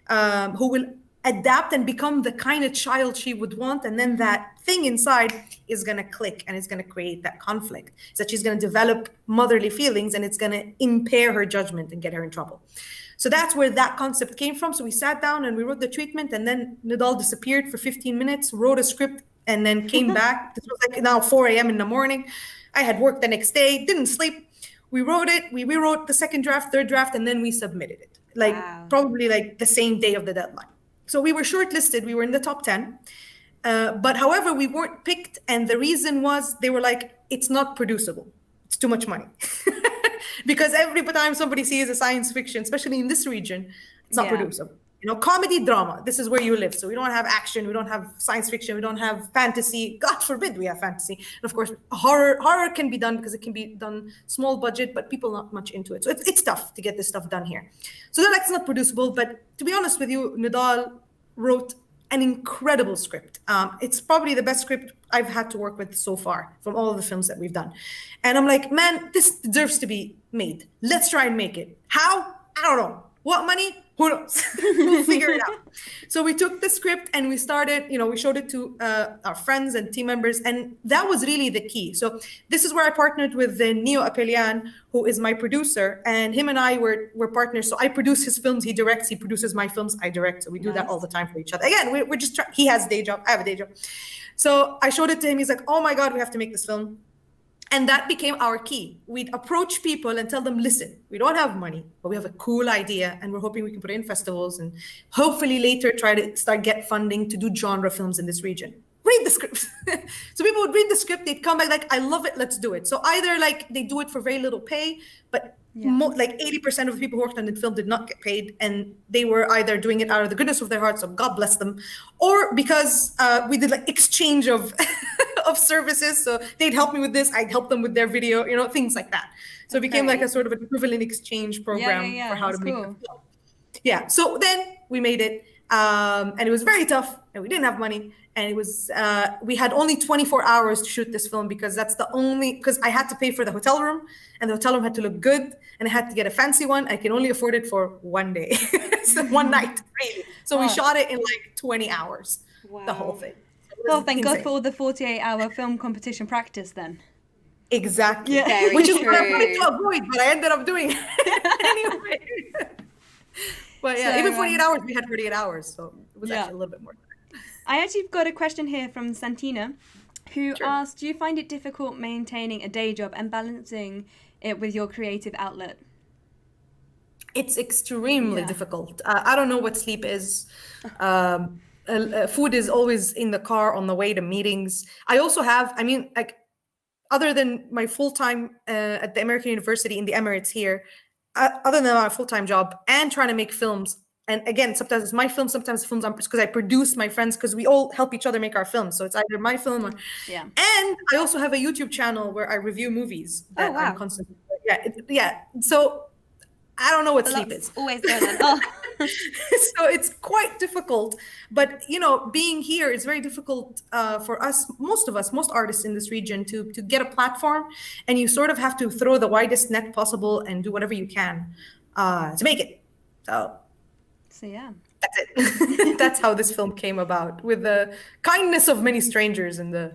who will adapt and become the kind of child she would want. And then that thing inside is going to click, and it's going to create that conflict. So she's going to develop motherly feelings, and it's going to impair her judgment and get her in trouble. So that's where that concept came from. So we sat down and we wrote the treatment, and then Nidal disappeared for 15 minutes, wrote a script, and then came back. This was like now 4 a.m. in the morning. I had work the next day, didn't sleep. We wrote it, we rewrote the 2nd draft, 3rd draft, and then we submitted it. Probably like the same day of the deadline. So we were shortlisted, we were in the top 10. But however, we weren't picked. And the reason was they were like, it's not producible. It's too much money. Because every time somebody sees a science fiction, especially in this region, it's not producible. Comedy, drama, this is where you live. So we don't have action, we don't have science fiction, we don't have fantasy. God forbid we have fantasy. And of course, horror can be done because it can be done small budget, but people not much into it. So it's tough to get this stuff done here. So they're like, it's not producible. But to be honest with you, Nidal wrote an incredible script. It's probably the best script I've had to work with so far from all of the films that we've done. And I'm like, man, this deserves to be made. Let's try and make it. How? I don't know. What money? Who knows? We'll figure it out. So we took the script and we started, we showed it to our friends and team members. And that was really the key. So this is where I partnered with Neo Apelian, who is my producer. And him and I were partners. So I produce his films, he directs, he produces my films, I direct. So we do that all the time for each other. Again, we're just he has a day job, I have a day job. So I showed it to him. He's like, oh my God, we have to make this film. And that became our key. We'd approach people and tell them, listen, we don't have money, but we have a cool idea, and we're hoping we can put it in festivals and hopefully later try to get funding to do genre films in this region. Read the script. So people would read the script, they'd come back like, I love it, let's do it. So either like they do it for very little pay, but like 80% of the people who worked on the film did not get paid, and they were either doing it out of the goodness of their hearts, so God bless them, or because we did like exchange of of services. So they'd help me with this, I'd help them with their video, things like that. So it became like a sort of an equivalent exchange program for how to make a film. Yeah. So then we made it, and it was very tough, and we didn't have money, and it was we had only 24 hours to shoot this film because that's the only because I had to pay for the hotel room, and the hotel room had to look good, and I had to get a fancy one. I can only afford it for one day, so one night, really. So we shot it in like 20 hours, the whole thing. Well, thank God for all the 48-hour film competition practice then. Exactly. Very Which is what I true. wanted to avoid, but I ended up doing it anyway. But yeah, So, even 48 hours, we had 48 hours, so it was actually a little bit more. I actually got a question here from Santina, who asked, do you find it difficult maintaining a day job and balancing it with your creative outlet? It's extremely difficult. I don't know what sleep is. Food is always in the car on the way to meetings. I also have, I mean, like, other than my full-time at the American University in the Emirates here, other than my full-time job and trying to make films, and again, sometimes it's my film, sometimes the films because I produce my friends, because we all help each other make our films. So it's either my film or, and I also have a YouTube channel where I review movies that I'm constantly, so I don't know what sleep is. Always going on. So it's quite difficult, but you know, being here is very difficult for us, most artists in this region, to get a platform, and you sort of have to throw the widest net possible and do whatever you can to make it. So yeah, that's it. That's how this film came about, with the kindness of many strangers and the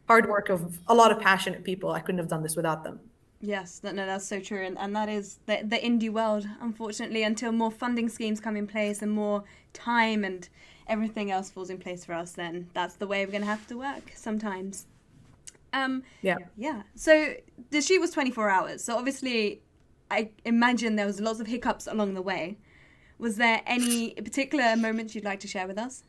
hard work of a lot of passionate people. I couldn't have done this without them. Yes, that's so true, and that is the indie world, unfortunately, until more funding schemes come in place and more time and everything else falls in place for us, then that's the way we're going to have to work sometimes. So the shoot was 24 hours, so obviously I imagine there was lots of hiccups along the way. Was there any particular moments you'd like to share with us?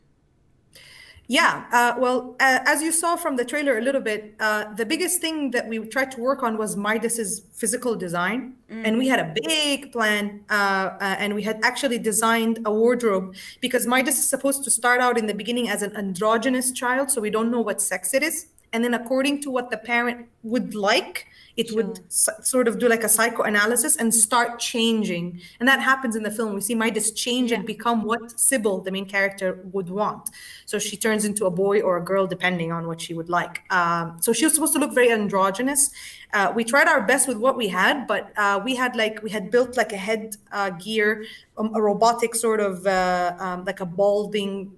Well, as you saw from the trailer a little bit, the biggest thing that we tried to work on was MIDAS's physical design. And we had a big plan, and we had actually designed a wardrobe, because MIDAS is supposed to start out in the beginning as an androgynous child, so we don't know what sex it is. And then according to what the parent would like, it would sort of do like a psychoanalysis and start changing. And that happens in the film. We see Midas change and become what Cybele, the main character, would want. So she turns into a boy or a girl, depending on what she would like. So she was supposed to look very androgynous. We tried our best with what we had, but we had built like a head gear, a robotic sort of like a balding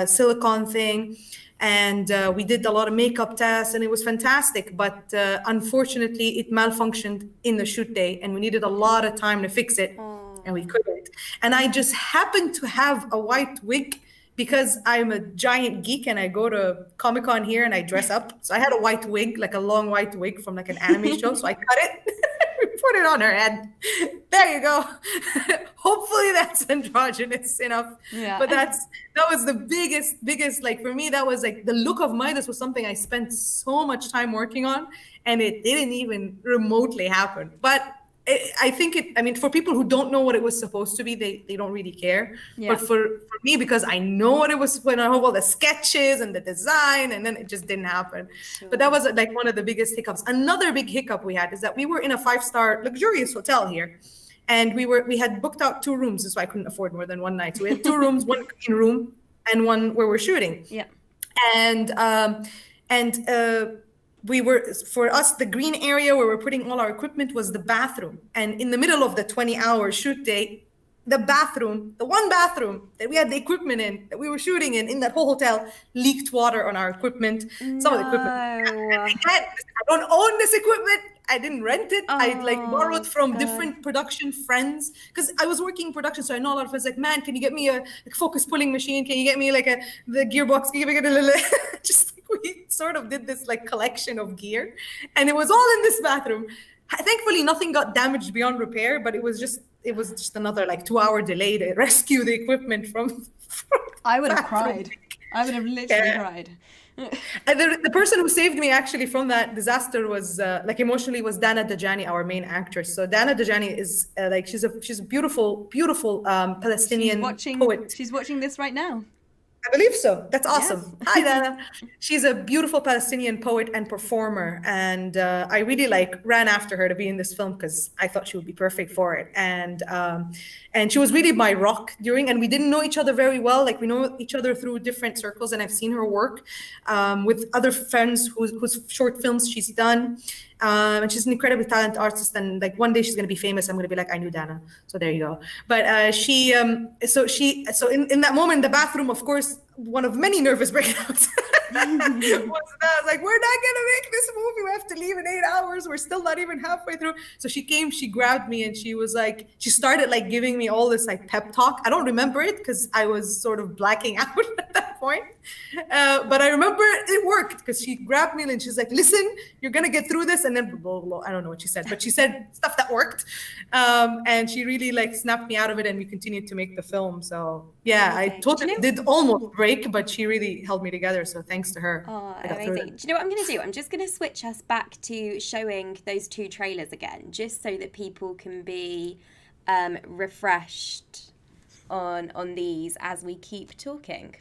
silicone thing. And we did a lot of makeup tests, and it was fantastic. But unfortunately, it malfunctioned in the shoot day, and we needed a lot of time to fix it, and we couldn't. And I just happened to have a white wig, because I'm a giant geek and I go to Comic-Con here and I dress up. So I had a white wig, like a long white wig from like an anime show. So I cut it, put it on her head. There you go. Hopefully that's androgynous enough. Yeah. But that was the biggest, like for me, that was like the look of Midas was something I spent so much time working on, and it didn't even remotely happen. But I think for people who don't know what it was supposed to be, they don't really care. Yeah. But for me, because I know what it was, when I have all the sketches and the design, and then it just didn't happen. Sure. But that was like one of the biggest hiccups. Another big hiccup we had is that we were in a 5-star luxurious hotel here. And we had booked out 2 rooms, so I couldn't afford more than one night. So we had 2 rooms, one green room and one where we're shooting. Yeah. And we were, for us, the green area where we're putting all our equipment was the bathroom. And in the middle of the 20-hour shoot day, the one bathroom that we had the equipment in, that we were shooting in that whole hotel, leaked water on our equipment. Some of the equipment. I don't own this equipment. I didn't rent it. I borrowed from different production friends, because I was working in production, so I know a lot of friends like, man, can you get me a focus pulling machine? Can you get me the gearbox? Can you get me just we sort of did this like collection of gear, and it was all in this bathroom. Thankfully, nothing got damaged beyond repair, but it was just another like 2-hour delay to rescue the equipment from I would have cried. I would have literally cried. And the person who saved me actually from that disaster was emotionally was Dana Dajani, our main actress. So Dana Dajani is she's a beautiful Palestinian poet. She's watching this right now. I believe so. That's awesome. Yes. Hi, Dana. She's a beautiful Palestinian poet and performer, and I really ran after her to be in this film because I thought she would be perfect for it. And she was really my rock during. And we didn't know each other very well. Like we know each other through different circles, and I've seen her work with other friends whose short films she's done. And she's an incredibly talented artist, and like one day she's gonna be famous. I'm gonna be like, I knew Dana. So there you go. But so in that moment in the bathroom, of course, one of many nervous breakouts was that I was like, we're not gonna make this movie. We have to leave in 8 hours. We're still not even halfway through. So she came, she grabbed me, and she was like, she started like giving me all this like pep talk. I don't remember it because I was sort of blacking out at that point. But I remember it worked because she grabbed me and she's like, listen, you're gonna get through this. And then blah, blah, blah. I don't know what she said, but she said stuff that worked. And she really like snapped me out of it, and we continued to make the film. So yeah, I totally did almost break, but she really held me together. So thanks to her. Oh, amazing. Do you know what I'm going to do? I'm just going to switch us back to showing those 2 trailers again, just so that people can be refreshed on these as we keep talking.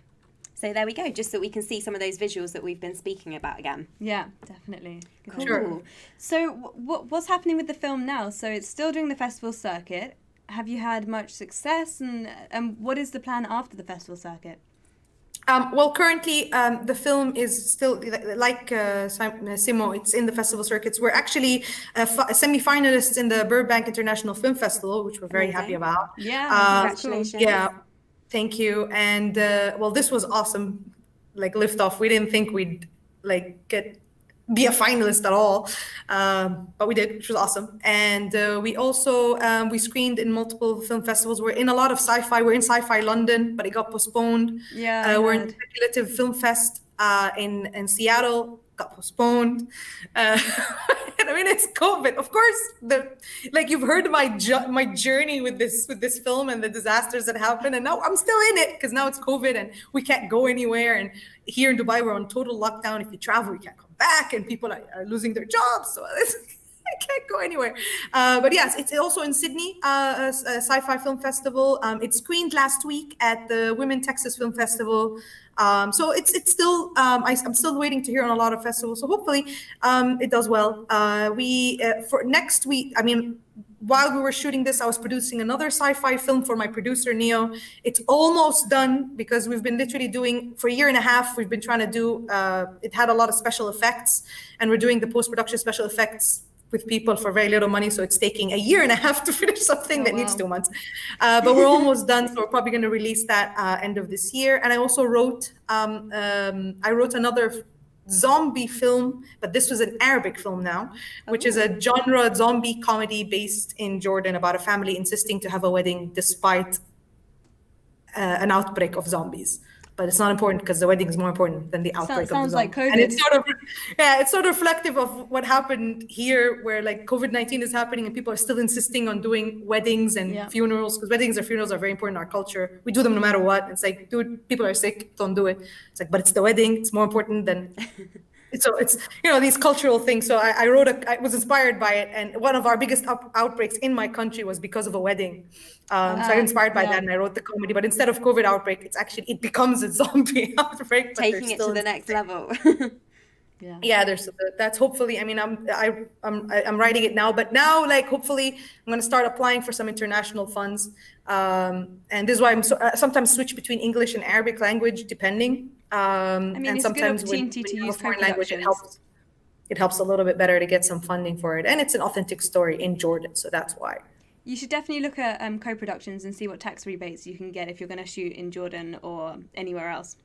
So there we go, just so we can see some of those visuals that we've been speaking about again. Yeah, definitely. Cool. Sure. So what's happening with the film now? So it's still doing the festival circuit. Have you had much success, and what is the plan after the festival circuit? Well, currently, the film is still, like Simo, it's in the festival circuits. We're actually semi-finalists in the Burbank International Film Festival, which we're very happy about. Yeah, congratulations. Yeah, thank you. And well, this was awesome. Like Lift-Off, we didn't think we'd like be a finalist at all, but we did, which was awesome. And we also we screened in multiple film festivals. We're in a lot of sci-fi. We're in Sci-Fi London, but it got postponed. Yeah, we're in Speculative Film Fest in Seattle, got postponed. I mean, it's COVID, of course. Like you've heard my journey with this film and the disasters that happened, and now I'm still in it because now it's COVID and we can't go anywhere. And here in Dubai, we're on total lockdown. If you travel, you can't come back, and people are losing their jobs. So I can't go anywhere. But yes, it's also in Sydney, a Sci-Fi Film Festival. It screened last week at the Women Texas Film Festival. So it's still, I'm still waiting to hear on a lot of festivals. So hopefully it does well. For next week, I mean, while we were shooting this, I was producing another sci-fi film for my producer, Neo. It's almost done because we've been literally doing, for a year and a half, we've been trying to do, it had a lot of special effects, and we're doing the post-production special effects with people for very little money. So it's taking a year and a half to finish something that needs 2 months. But we're almost done. So we're probably going to release that end of this year. And I also wrote, I wrote another zombie film, but this was an Arabic film now, which is a genre zombie comedy based in Jordan about a family insisting to have a wedding despite an outbreak of zombies. But it's not important because the wedding is more important than the outbreak of the sounds like COVID. And it's sort of reflective of what happened here, where like COVID-19 is happening and people are still insisting on doing weddings and funerals, because weddings or funerals are very important in our culture. We do them no matter what. It's like, dude, people are sick, don't do it. It's like, but it's the wedding. It's more important than. So it's, you know, these cultural things. So I was inspired by it. And one of our biggest outbreaks in my country was because of a wedding. So I got inspired by that and I wrote the comedy. But instead of COVID outbreak, it becomes a zombie outbreak. Taking it to the next level. Yeah, that's hopefully, I mean, I'm writing it now, but now like hopefully I'm going to start applying for some international funds. And this is why I'm sometimes switch between English and Arabic language, depending. I mean, and it's sometimes a good opportunity to use foreign language, it helps a little bit better to get some funding for it. And it's an authentic story in Jordan, so that's why. You should definitely look at co-productions and see what tax rebates you can get if you're going to shoot in Jordan or anywhere else.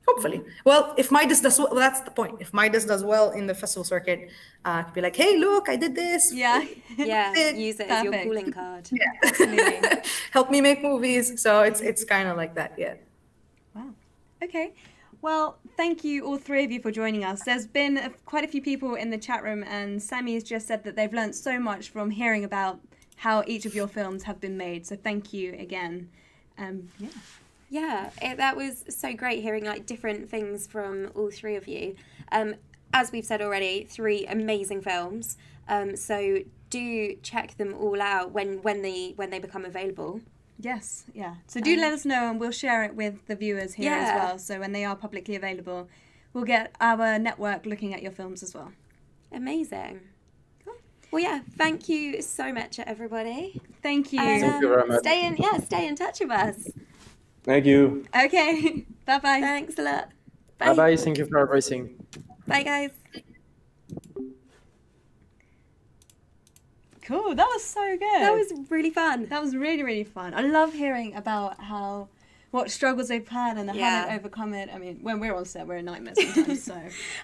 Hopefully. Well, if MIDAS does well, that's the point. If MIDAS does well in the festival circuit, I could be like, hey, look, I did this. Yeah. Use it as your calling card. Yeah. Help me make movies. So it's kind of like that, yeah. Wow. Okay. Well, thank you, all three of you, for joining us. There's been quite a few people in the chat room, and Sammy has just said that they've learned so much from hearing about how each of your films have been made. So thank you again. Yeah, that was so great hearing like different things from all three of you. As we've said already, 3 amazing films. So do check them all out when they become available. Yes, yeah. So do let us know and we'll share it with the viewers here as Yeah. well. So when they are publicly available, we'll get our network looking at your films as well. Amazing. Well, yeah, thank you so much, everybody. Thank you. And, Thank you very much. Stay in touch with us. Thank you. Okay. Bye-bye. Thanks a lot. Bye bye. Thank you for everything. Bye, guys. Cool. That was so good. That was really fun. That was really, really fun. I love hearing about what struggles they've had and how they overcome it. I mean, when we're on set, we're a nightmare sometimes, so.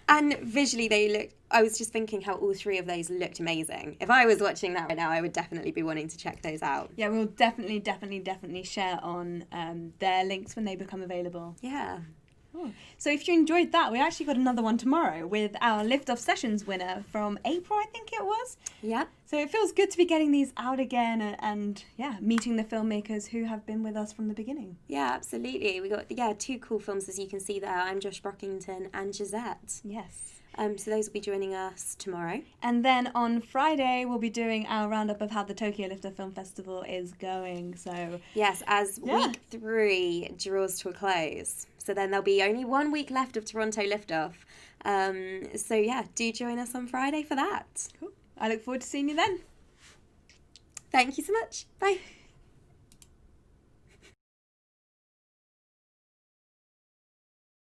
And visually they look, I was just thinking how all three of those looked amazing. If I was watching that right now, I would definitely be wanting to check those out. Yeah, we'll definitely share on their links when they become available. Yeah. Cool. So if you enjoyed that, we actually got another one tomorrow with our Lift-Off Sessions winner from April, I think it was. Yeah. So it feels good to be getting these out again and meeting the filmmakers who have been with us from the beginning. Yeah, absolutely. We got, 2 cool films, as you can see there. I'm Josh Brockington and Gisette. Yes. So those will be joining us tomorrow. And then on Friday, we'll be doing our roundup of how the Tokyo Lift-Off Film Festival is going. So Yes, as week 3 draws to a close. So then there'll be only 1 week left of Toronto Lift-Off. So yeah, do join us on Friday for that. cool. I look forward to seeing you then. Thank you so much. Bye.